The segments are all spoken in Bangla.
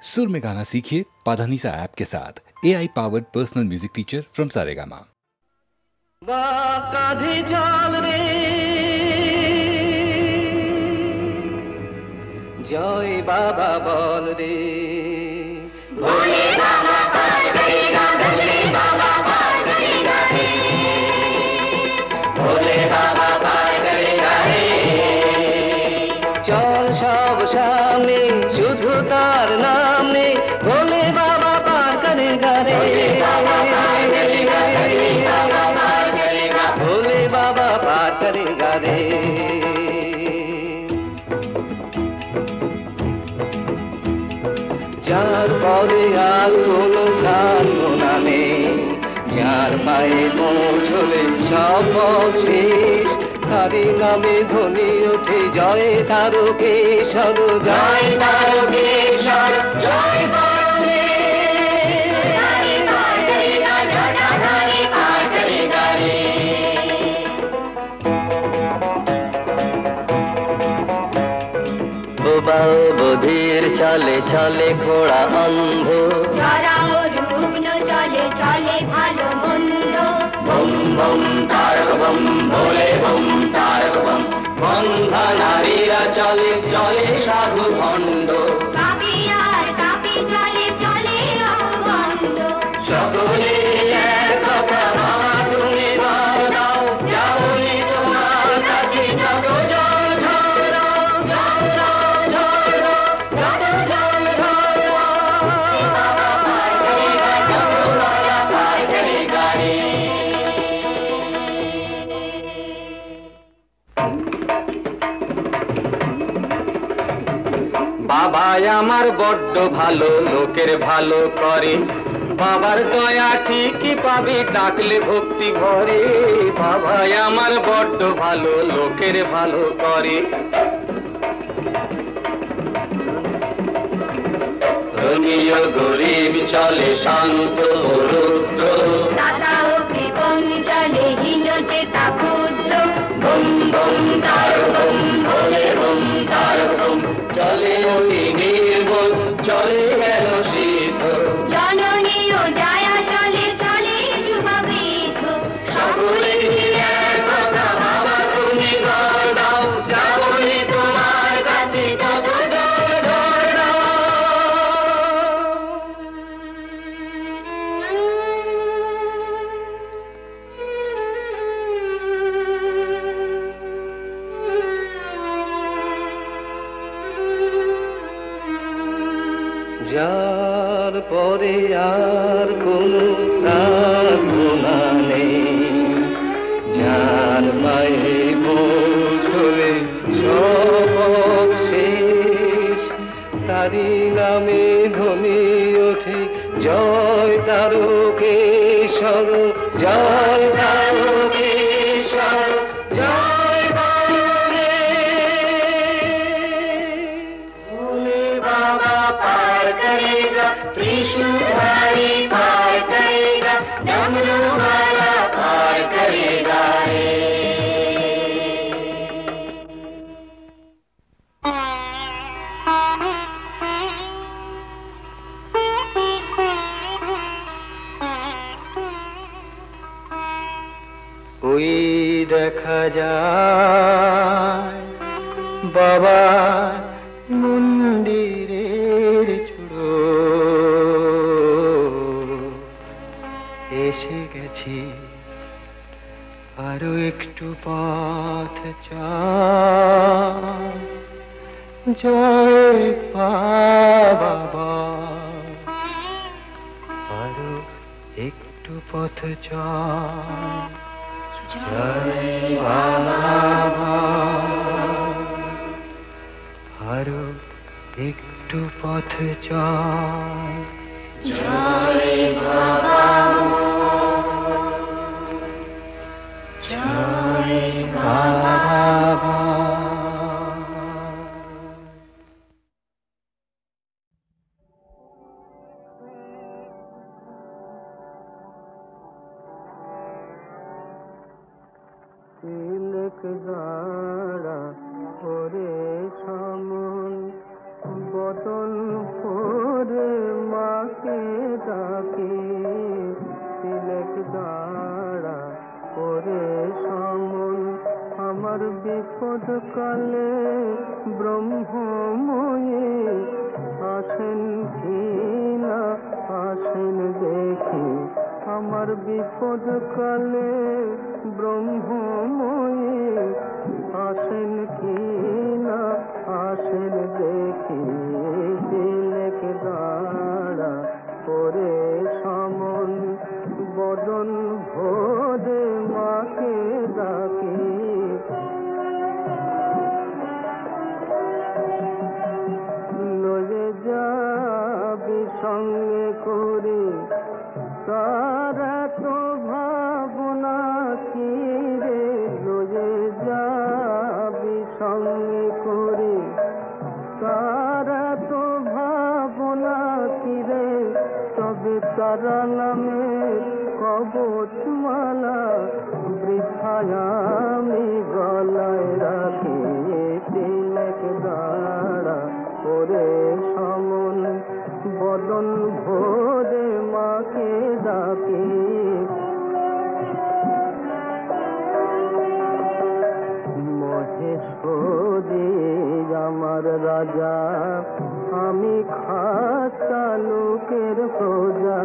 सुर में गाना सीखिए पाधानीसा ऐप के साथ। AI powered personal music teacher from Saregama. कांधे चल रे जय बाबा बोल रे भोले बाबा पार करेगा, भोले बाबा पार करेगा रे, भोले बाबा पार करेगा रे। चल सब सामने शुद्ध तार नाम ने भोले बाबा पार करेगा रे, भोले बाबा पार करेगा रे। যার পরে আর কোনো প্রার্থনা নেই, যার পায়ে পৌঁছলে সব পথ শেষ, তারই নামে ধ্বনি ওঠে জয় তারকেশ্বর, জয় তারকেশ্বর, জয় বধির চলে চলে ঘোড়া অন্ধ, যারা রুগ্ন চলে চলে ভালো মন্দ, বম বম তারক বম ভোলে বম তারক বম। বন্ধা নারীরা চলে চলে সাধু ভণ্ড, কাপি আর কাপি চলে চলে অপগণ্ড। সকলে এক কথা বাবা তুমি বল দাও, যাওনি তোমার কাছে যত জল ঝড় দাও, জল দাও ঝড় দাও, যত জল ঝড় দাও। বাবা পার করেগা, বাবা পার করেগা রে। বাবাই আমার বড্ড ভালো, লোকের ভালো করে, বাবার দয়া ঠিকই পাবি ডাকলে ভক্তি ভরে। বাবাই আমার বড্ড ভালো, লোকের ভালো করে। ধনী ও গরিব চলে শান্ত ও রুদ্র, দাতা ও কৃপণ চলে হীন চেতা ক্ষুদ্র। বম বম তারক বম ভোলে বম তারক বম। চলে অতি নির্বোধ চলে গেল সিদ্ধ, জননী ও জায়া চলে চলে যুবা বৃদ্ধ। সকলে এক কথা বাবা তুমি বল দাও, যাবনি তোমার কাছে যত জল ঝড় দাও। যার পরে আর কোনো প্রার্থনা নেই, যার পায়ে পৌঁছলে সব শেষ, তারই নামে ধ্বনি ওঠে জয় তারকেশ্বর, জয় তারকেশ্বর, জয় বামনে। ভোলে বাবা पार करेगा, त्रिशूलधारी पार करेगा, डमरू वाला पार करेगा रे। ওই দেখা যায় বাবা মন্দিরের চূড়ো, এসে গেছি আরো একটু পথ চল, জয় বাবা, আরো একটু পথ চল, জয় বাবা, আরো একটু পথ চল, জয় বাবা, জয় বাবা। তিলক গাড়া ওরে সমন বদন পরে বিপদ কালে ব্রহ্মময়ী আসেন কি না আসেন দেখি তিলক দাঁড়া করে সমন বদন ভোরে মাকে ডাকি লয়ে যাবি সঙ্গে করে তারা তো ভাবনা কি রে লয়ে যাবি সঙ্গে করে তারা তো ভাবনা কি রে তবে তারা নামে কবচ মালা বৃথায় আমি গলায় রাখি তিলক দাঁড়া করে সমন বদন ভোরে মাকে ডাকি মহেশ্বরী আমার রাজা আমি খাসা লোকের প্রজা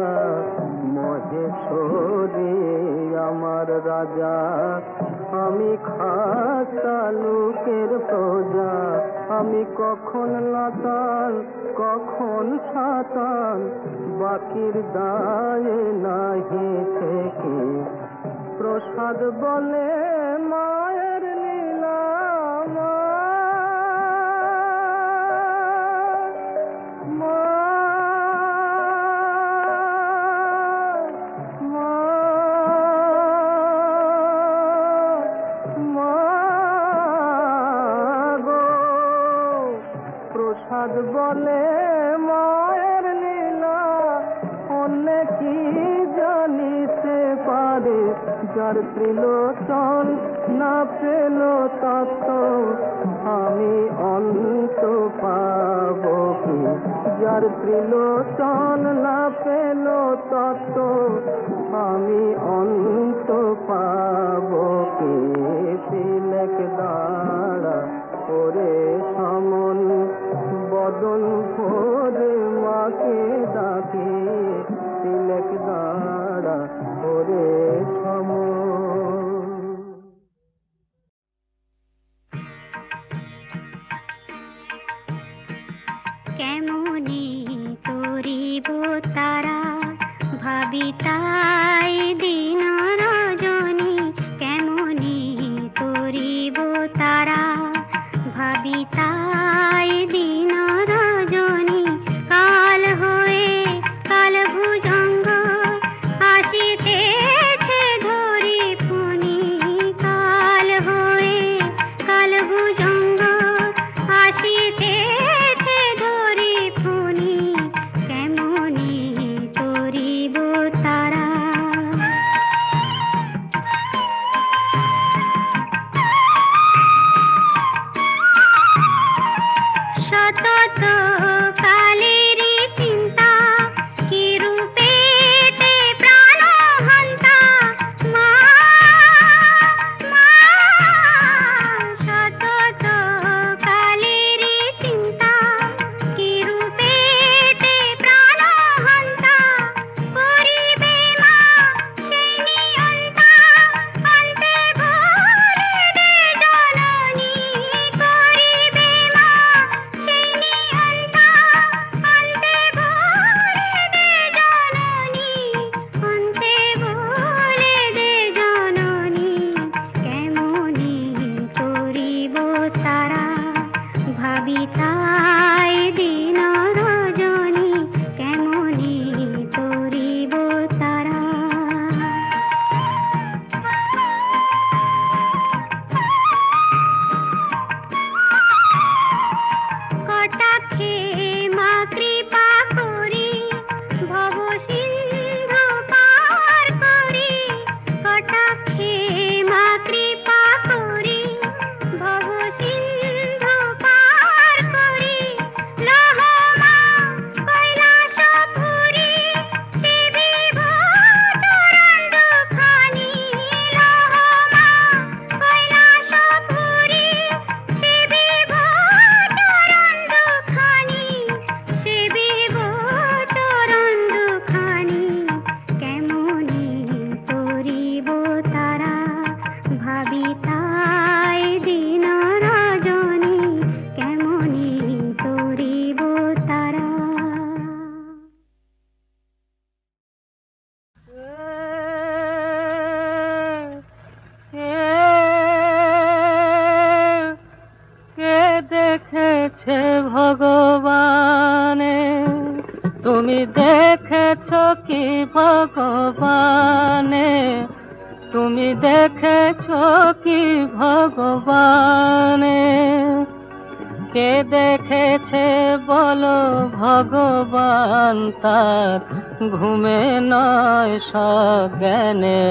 মহেশ্বরী আমার রাজা আমি খাসা লোকের প্রজা আমি কখন লাতান কখন সাতান বাকির দায়ে নাহি থেকে প্রসাদ বলে মায়ের লীলা প্রসাদ বলে মায়ের লীলা অন্য কি জানিতে পারে যার ত্রিলোচন না পেল তত্ত্ব আমি অন্ত পাব কি যার ত্রিলোচন না পেল তত্ত্ব আমি অন্ত পাব কি তিলক দাঁড়া করে সমন বদন ভোরে মাকে ডাকি তিলক দাঁড়া করে সমন কেমনি করিব তারা ভাবি তাই দিন রজনী কেমনি করিব তারা ভাবি তাই দিন রজনী কাল হয়ে কাল ভুজঙ্গ আসিতেছে ধরি পুনি কাল হয়ে কাল ভুজঙ্গ আসিতেছে ধরি পুনি কেমনি করিব তারা তুমি দেখেছ কি ভগবানে, তুমি দেখেছ কি ভগবানে, কে দেখেছে বলো ভগবান তার ঘুমে নয় সজ্ঞানে,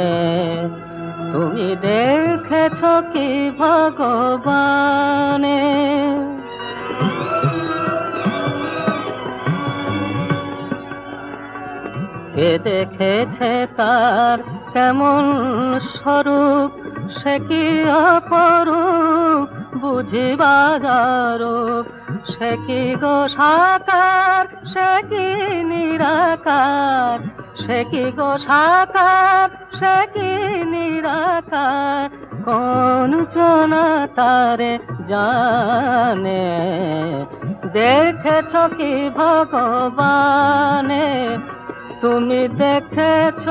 তুমি দেখেছ কি ভগবানে। কে দেখেছে তার কেমন স্বরূপ, সে কি অপরূপ বুঝিবার রূপ, সে কি গো সাকার, সে কি নিরাকার, সে কি গো সাকার, সে কি নিরাকার, কোন জনা তারে জানে, দেখেছ কি ভগবানে, তুমি দেখেছ,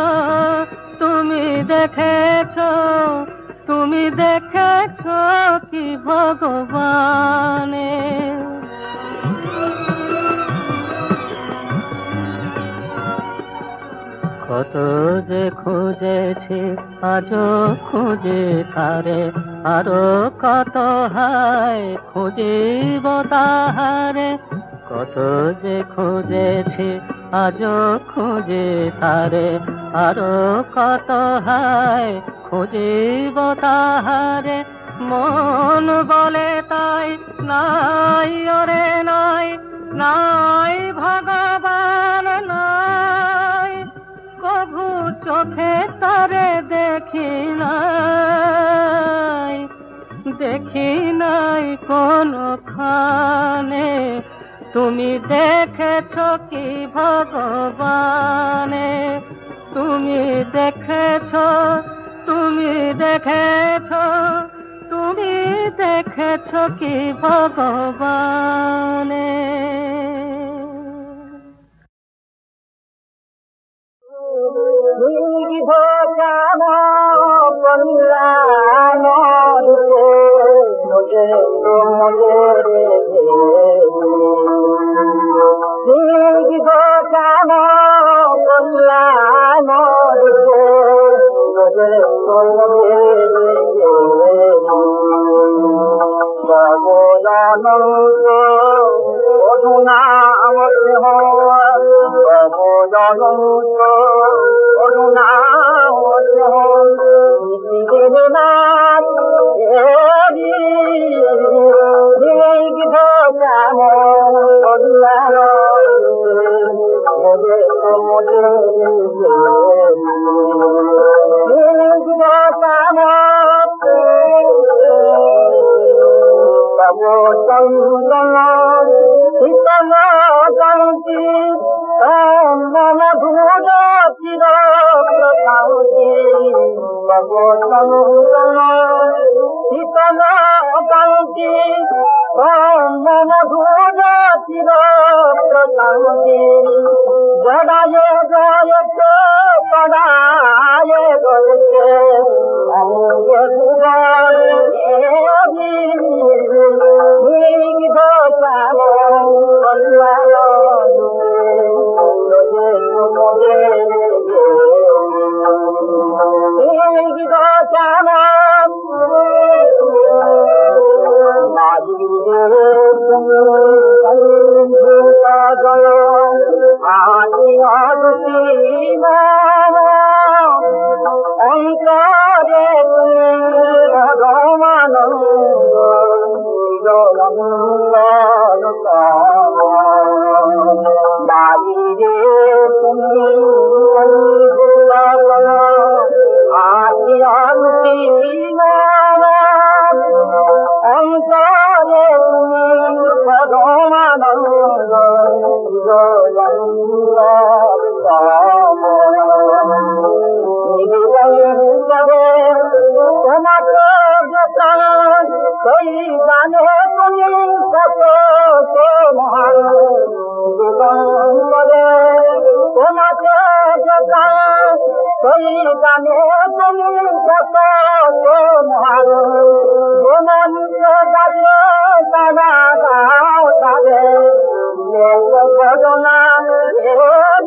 তুমি দেখেছ, তুমি দেখেছ কি ভগবানে। কত যে খুঁজেছি আজও খুঁজে তারে, আরো কত হায় খুঁজিব তাহারে, কত যে খুঁজেছি আজও খুঁজে তারে, আরো কত হায় খুঁজিব তাহারে, মন বলে তাই নাই ওরে নাই, নাই ভগবান নাই, কভু চোখে তারে দেখি নাই, দেখি নাই কোনখানে, তুমি দেখেছ কি ভগবানে, তুমি দেখেছ, তুমি দেখেছ, তুমি দেখেছ কি ভগবানে। সেই গানে তুমি কত তোমার মনকে গাইয়ে তারা গাও তাদের ঘটনা কেমন